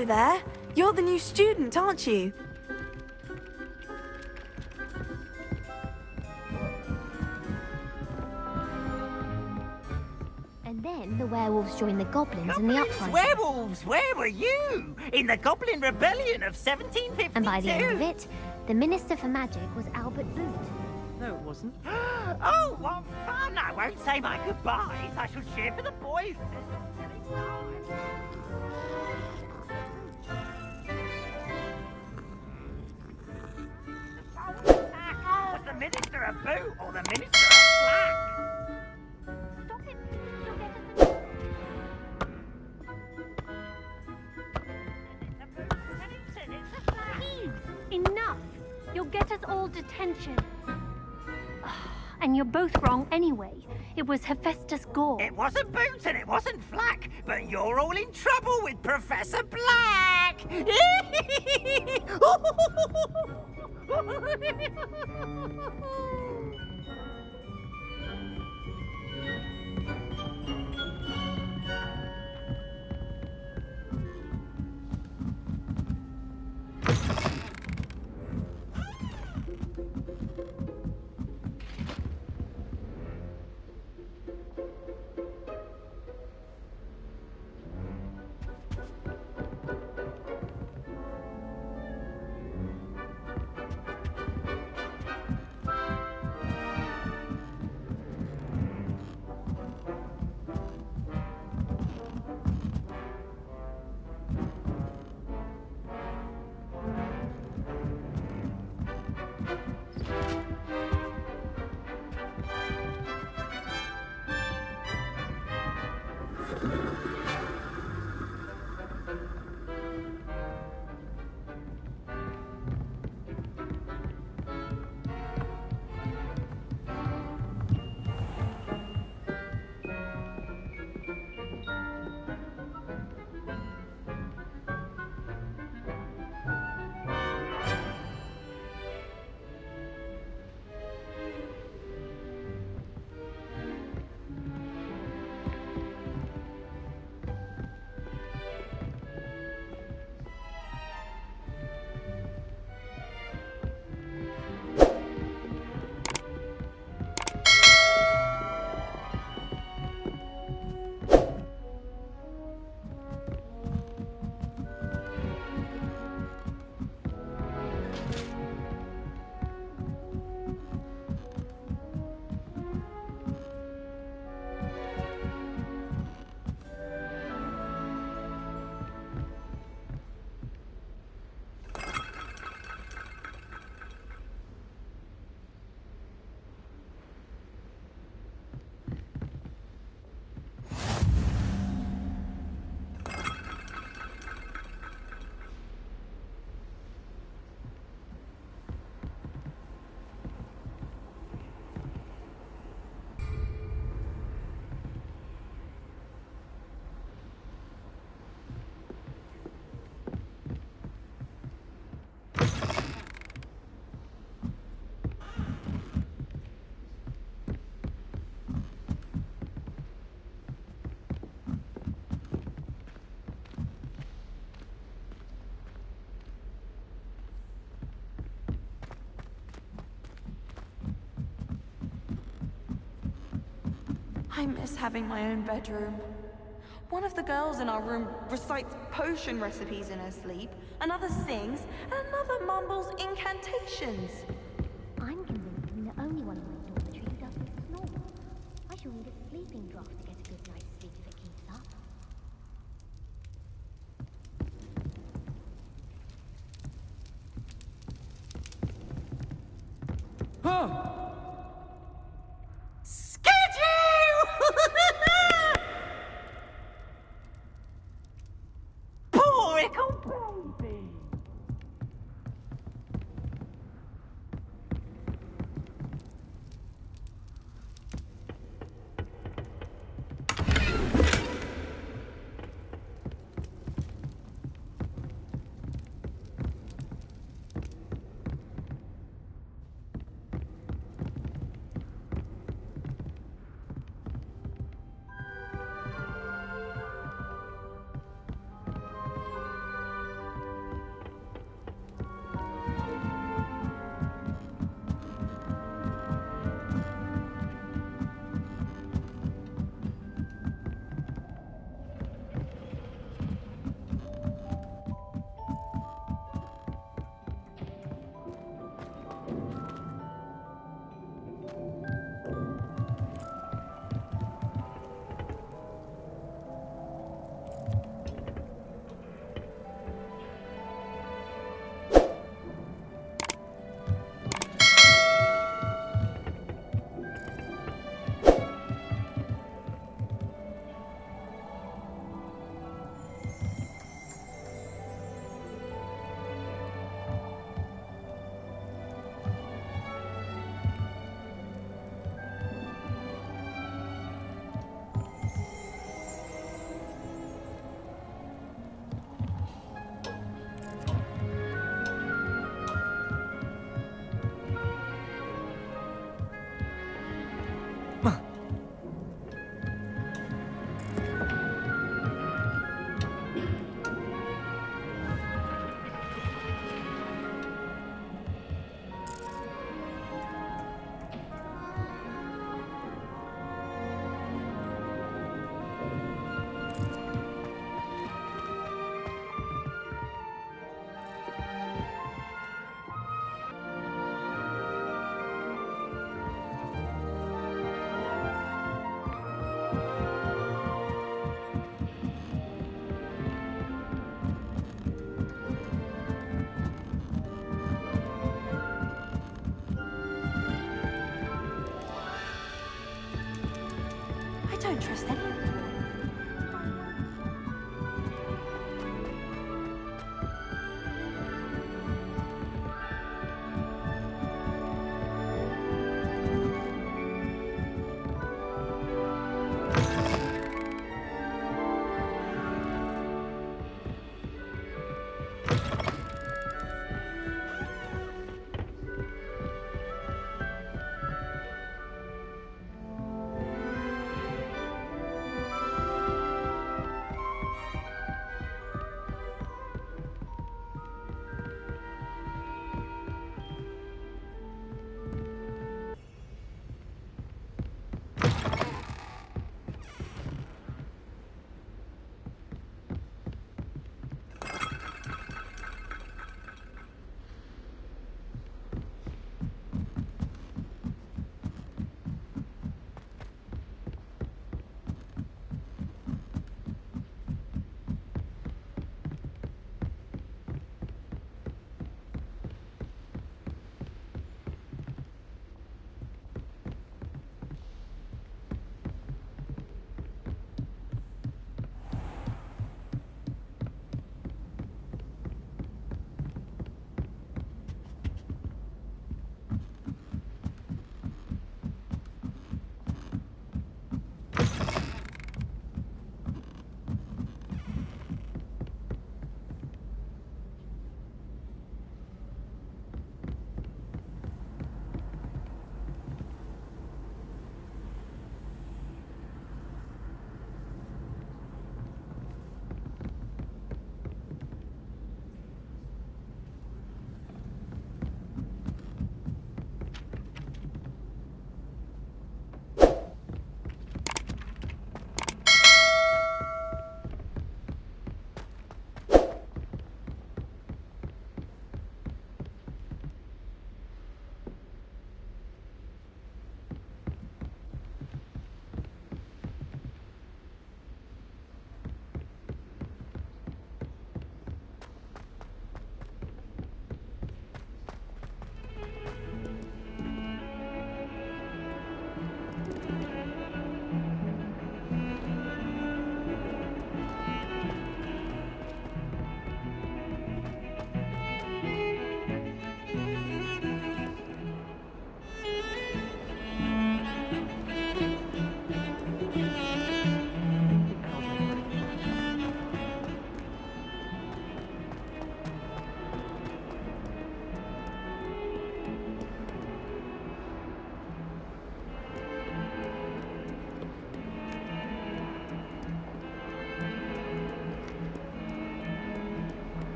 Hello there. You're the new student, aren't you? And then the werewolves joined the goblins in the uprising. Werewolves, where were you? In the Goblin Rebellion of 1752. And by the end of it, the Minister for Magic was Albert Boot. No, it wasn't. Oh, what fun! I won't say my goodbyes. I shall cheer for the boys. Was the Minister a boot or the Minister a slack? Stop it! You'll get us Enough! You'll get us all detention. And you're both wrong anyway. It was Hephaestus Gore. It wasn't Boots and it wasn't Flack, but you're all in trouble with Professor Black! I miss having my own bedroom. One of the girls in our room recites potion recipes in her sleep, another sings, and another mumbles incantations. I'm convinced I'm the only one in my dormitory who doesn't snore. I shall need a sleeping draught to get a good night's sleep if it keeps up. Huh! interesting.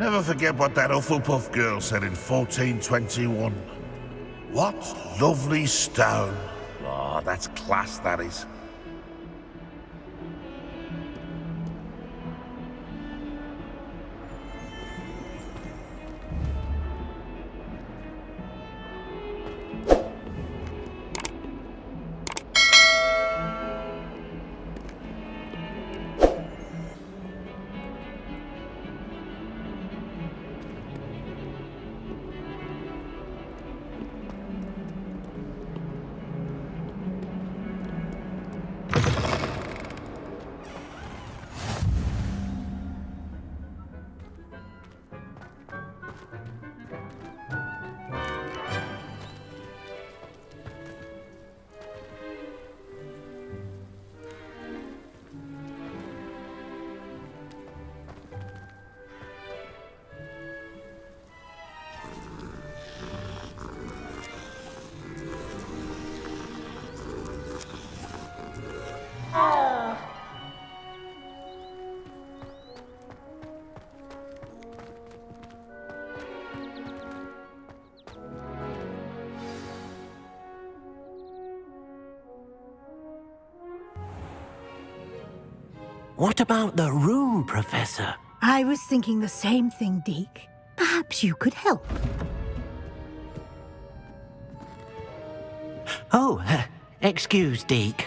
Never forget what that Hufflepuff girl said in 1421. What lovely stone. Oh, that's class, that is. What about the room, Professor? I was thinking the same thing, Deek. Perhaps you could help. Oh, excuse, Deek.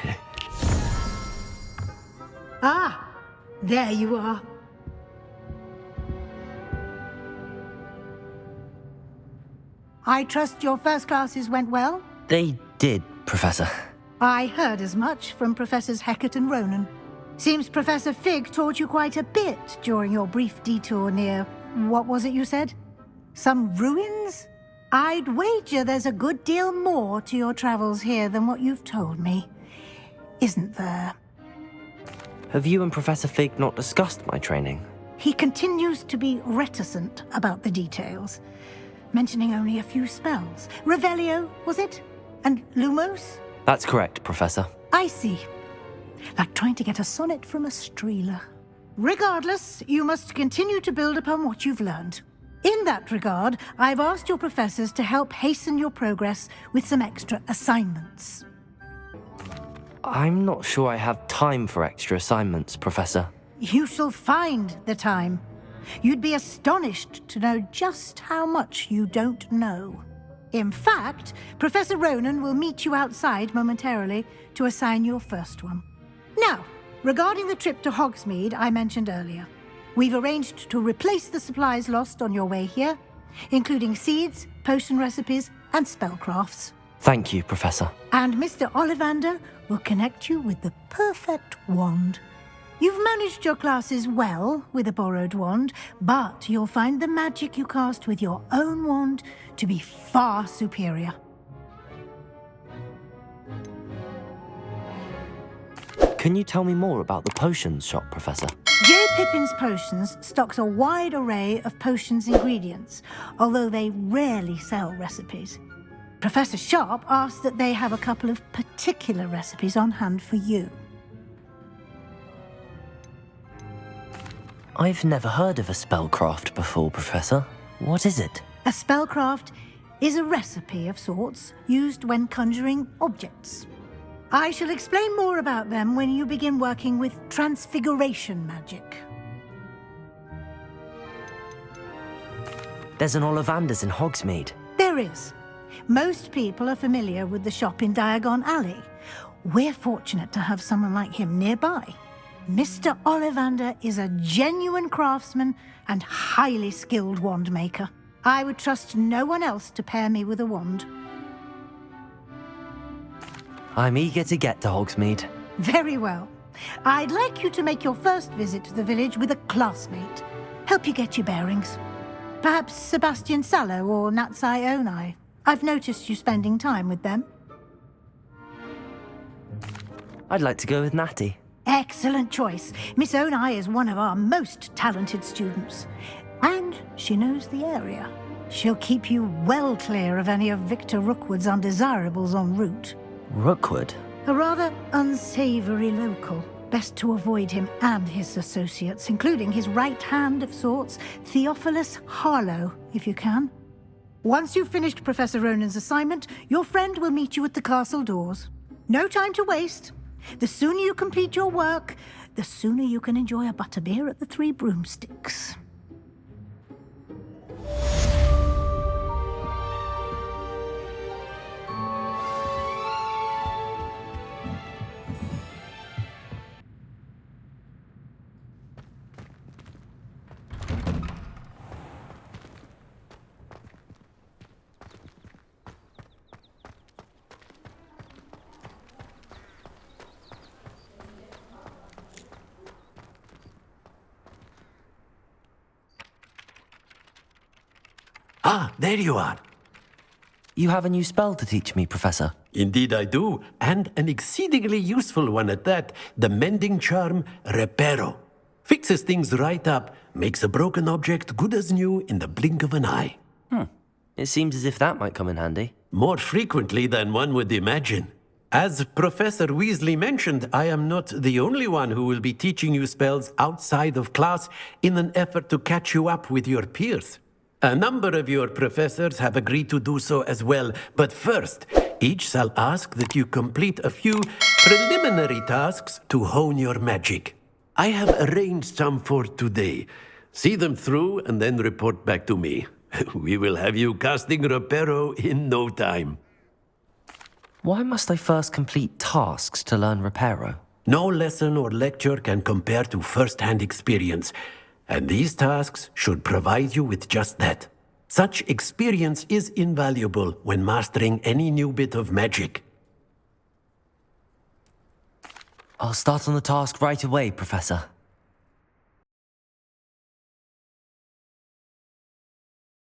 Ah, there you are. I trust your first classes went well? They did, Professor. I heard as much from Professors Hecat and Ronan. Seems Professor Fig taught you quite a bit during your brief detour near... what was it you said? Some ruins? I'd wager there's a good deal more to your travels here than what you've told me. Isn't there? Have you and Professor Fig not discussed my training? He continues to be reticent about the details, mentioning only a few spells. Revelio, was it? And Lumos? That's correct, Professor. I see. Like trying to get a sonnet from a streeler. Regardless, you must continue to build upon what you've learned. In that regard, I've asked your professors to help hasten your progress with some extra assignments. I'm not sure I have time for extra assignments, Professor. You shall find the time. You'd be astonished to know just how much you don't know. In fact, Professor Ronan will meet you outside momentarily to assign your first one. Now, regarding the trip to Hogsmeade I mentioned earlier, we've arranged to replace the supplies lost on your way here, including seeds, potion recipes, and spellcrafts. Thank you, Professor. And Mr. Ollivander will connect you with the perfect wand. You've managed your classes well with a borrowed wand, but you'll find the magic you cast with your own wand to be far superior. Can you tell me more about the potions shop, Professor? J. Pippin's Potions stocks a wide array of potions ingredients, although they rarely sell recipes. Professor Sharp asked that they have a couple of particular recipes on hand for you. I've never heard of a spellcraft before, Professor. What is it? A spellcraft is a recipe of sorts used when conjuring objects. I shall explain more about them when you begin working with transfiguration magic. There's an Ollivander's in Hogsmeade. There is. Most people are familiar with the shop in Diagon Alley. We're fortunate to have someone like him nearby. Mr. Ollivander is a genuine craftsman and highly skilled wand maker. I would trust no one else to pair me with a wand. I'm eager to get to Hogsmeade. Very well. I'd like you to make your first visit to the village with a classmate. Help you get your bearings. Perhaps Sebastian Sallow or Natsai Onai. I've noticed you spending time with them. I'd like to go with Natty. Excellent choice. Miss Onai is one of our most talented students. And she knows the area. She'll keep you well clear of any of Victor Rookwood's undesirables en route. Rookwood? A rather unsavory local. Best to avoid him and his associates, including his right hand of sorts, Theophilus Harlow, if you can. Once you've finished Professor Ronan's assignment, your friend will meet you at the castle doors. No time to waste. The sooner you complete your work, the sooner you can enjoy a butterbeer at the Three Broomsticks. Ah, there you are. You have a new spell to teach me, Professor. Indeed I do, and an exceedingly useful one at that. The mending charm, Reparo. Fixes things right up, makes a broken object good as new in the blink of an eye. It seems as if that might come in handy. More frequently than one would imagine. As Professor Weasley mentioned, I am not the only one who will be teaching you spells outside of class in an effort to catch you up with your peers. A number of your professors have agreed to do so as well, but first, each shall ask that you complete a few preliminary tasks to hone your magic. I have arranged some for today. See them through and then report back to me. We will have you casting Reparo in no time. Why must I first complete tasks to learn Reparo? No lesson or lecture can compare to first-hand experience, and these tasks should provide you with just that. Such experience is invaluable when mastering any new bit of magic. I'll start on the task right away, Professor.